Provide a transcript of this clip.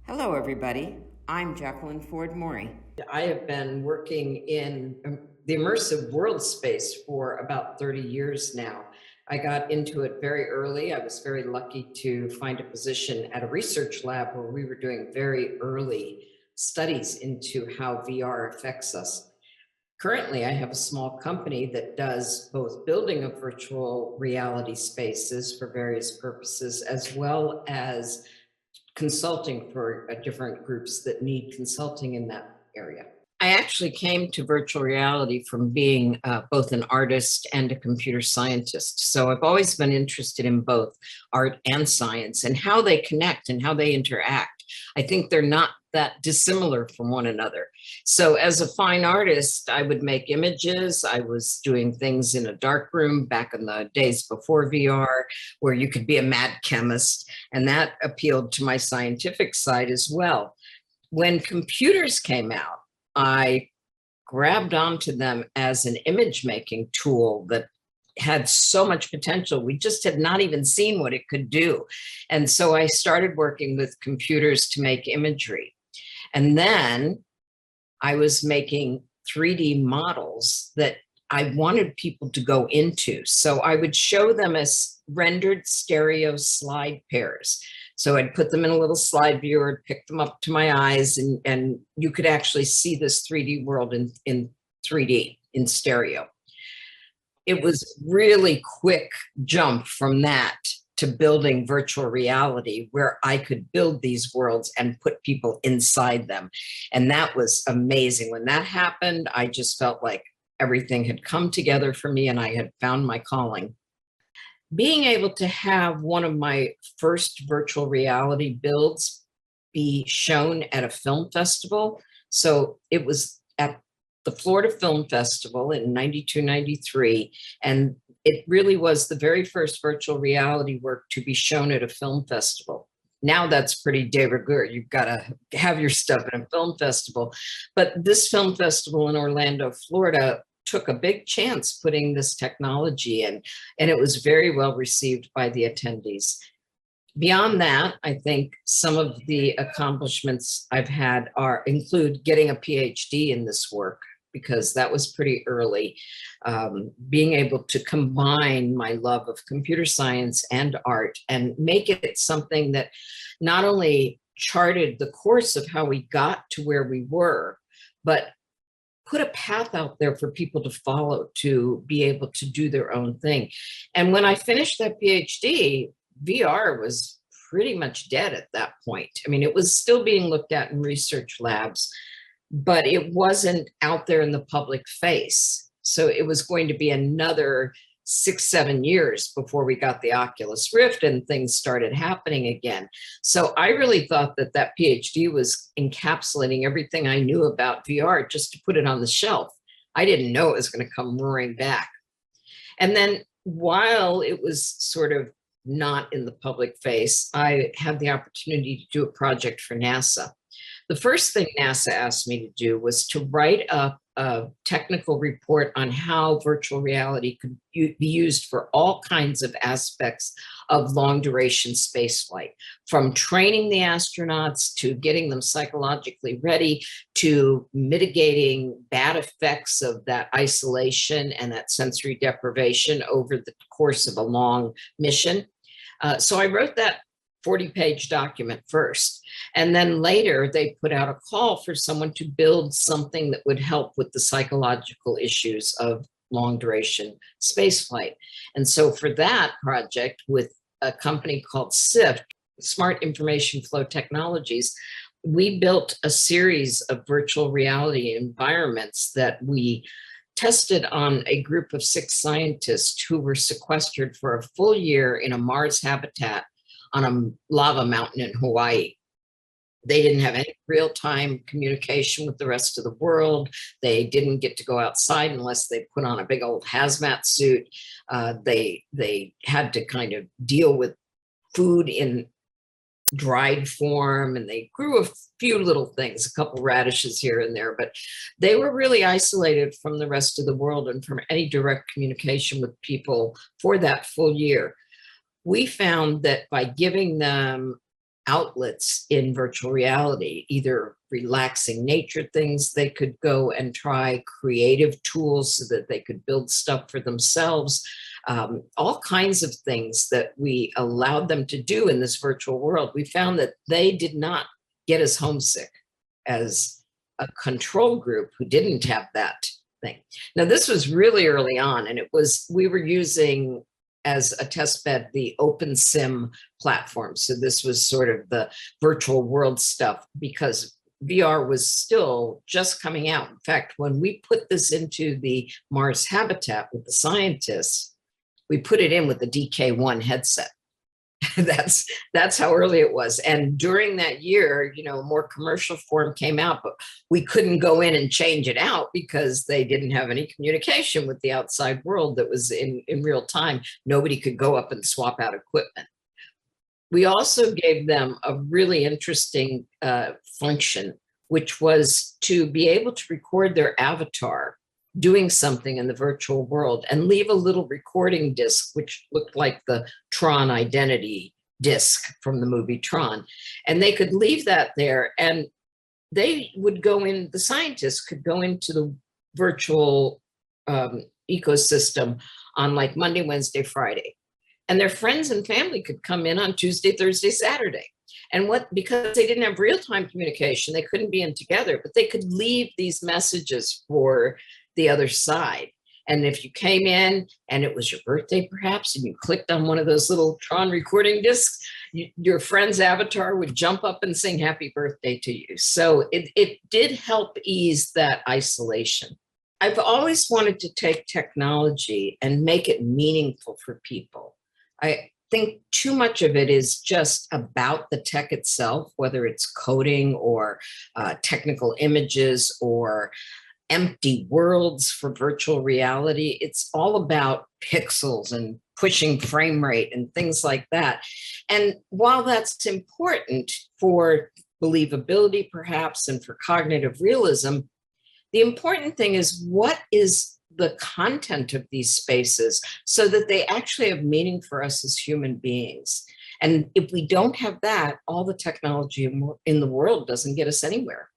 Hello, everybody. I'm Jacquelyn Ford Morie. I have been working in the immersive world space for about 30 years now. I got into it very early. I was very lucky to find a position at a research lab where we were doing very early studies into how VR affects us. Currently, I have a small company that does both building of virtual reality spaces for various purposes, as well as consulting for different groups that need consulting in that area. I actually came to virtual reality from being both an artist and a computer scientist. So I've always been interested in both art and science and how they connect and how they interact. I think they're not that dissimilar from one another. So as a fine artist, I would make images. I was doing things in a dark room back in the days before VR, where you could be a mad chemist, and that appealed to my scientific side as well. When computers came out, I grabbed onto them as an image making tool that had so much potential. We just had not even seen what it could do. And so I started working with computers to make imagery. And then I was making 3D models that I wanted people to go into. So I would show them as rendered stereo slide pairs. So I'd put them in a little slide viewer, pick them up to my eyes, and you could actually see this 3D world in 3D, in stereo. It was really quick jump from that to building virtual reality, where I could build these worlds and put people inside them. And that was amazing. When that happened, I just felt like everything had come together for me and I had found my calling. Being able to have one of my first virtual reality builds be shown at a film festival. So it was at the Florida Film Festival in 92, 93. And it really was the very first virtual reality work to be shown at a film festival. Now that's pretty de rigueur. You've got to have your stuff at a film festival. But this film festival in Orlando, Florida, took a big chance putting this technology in, and it was very well received by the attendees. Beyond that, I think some of the accomplishments I've had include getting a PhD in this work, because that was pretty early. Being able to combine my love of computer science and art and make it something that not only charted the course of how we got to where we were, but put a path out there for people to follow to be able to do their own thing. And when I finished that PhD, VR was pretty much dead at that point. I mean, it was still being looked at in research labs, but it wasn't out there in the public face. So it was going to be another 6, 7 years before we got the Oculus Rift and things started happening again. So I really thought that that PhD was encapsulating everything I knew about VR just to put it on the shelf. I didn't know it was going to come roaring back. And then while it was sort of not in the public face, I had the opportunity to do a project for NASA. The first thing NASA asked me to do was to write up a technical report on how virtual reality could be used for all kinds of aspects of long duration spaceflight, from training the astronauts to getting them psychologically ready to mitigating bad effects of that isolation and that sensory deprivation over the course of a long mission. So I wrote that 40-page document first. And then later they put out a call for someone to build something that would help with the psychological issues of long duration spaceflight. And so for that project, with a company called SIFT, Smart Information Flow Technologies, we built a series of virtual reality environments that we tested on a group of 6 scientists who were sequestered for a full year in a Mars habitat on a lava mountain in Hawaii. They didn't have any real-time communication with the rest of the world. They didn't get to go outside unless they put on a big old hazmat suit. They had to kind of deal with food in dried form, and they grew a few little things, a couple radishes here and there, but they were really isolated from the rest of the world and from any direct communication with people for that full year. We found that by giving them outlets in virtual reality, either relaxing nature things they could go and try, creative tools so that they could build stuff for themselves, all kinds of things that we allowed them to do in this virtual world. We found that they did not get as homesick as a control group who didn't have that thing. Now, this was really early on, and we were using as a test bed the OpenSim platform. So this was sort of the virtual world stuff, because VR was still just coming out. In fact, when we put this into the Mars habitat with the scientists, we put it in with the DK1 headset. That's how early it was. And during that year, more commercial form came out, but we couldn't go in and change it out because they didn't have any communication with the outside world that was in real time. Nobody could go up and swap out equipment. We also gave them a really interesting function, which was to be able to record their avatar doing something in the virtual world and leave a little recording disc, which looked like the Tron identity disc from the movie Tron. And they could leave that there, and they would go in, the scientists could go into the virtual ecosystem on like Monday, Wednesday, Friday. And their friends and family could come in on Tuesday, Thursday, Saturday. And because they didn't have real-time communication, they couldn't be in together, but they could leave these messages for the other side. And if you came in and it was your birthday, perhaps, and you clicked on one of those little Tron recording discs, your friend's avatar would jump up and sing happy birthday to you. So it did help ease that isolation. I've always wanted to take technology and make it meaningful for people. I think too much of it is just about the tech itself, whether it's coding or technical images or empty worlds for virtual reality. It's all about pixels and pushing frame rate and things like that. And while that's important for believability, perhaps, and for cognitive realism, the important thing is, what is the content of these spaces so that they actually have meaning for us as human beings? And if we don't have that, all the technology in the world doesn't get us anywhere.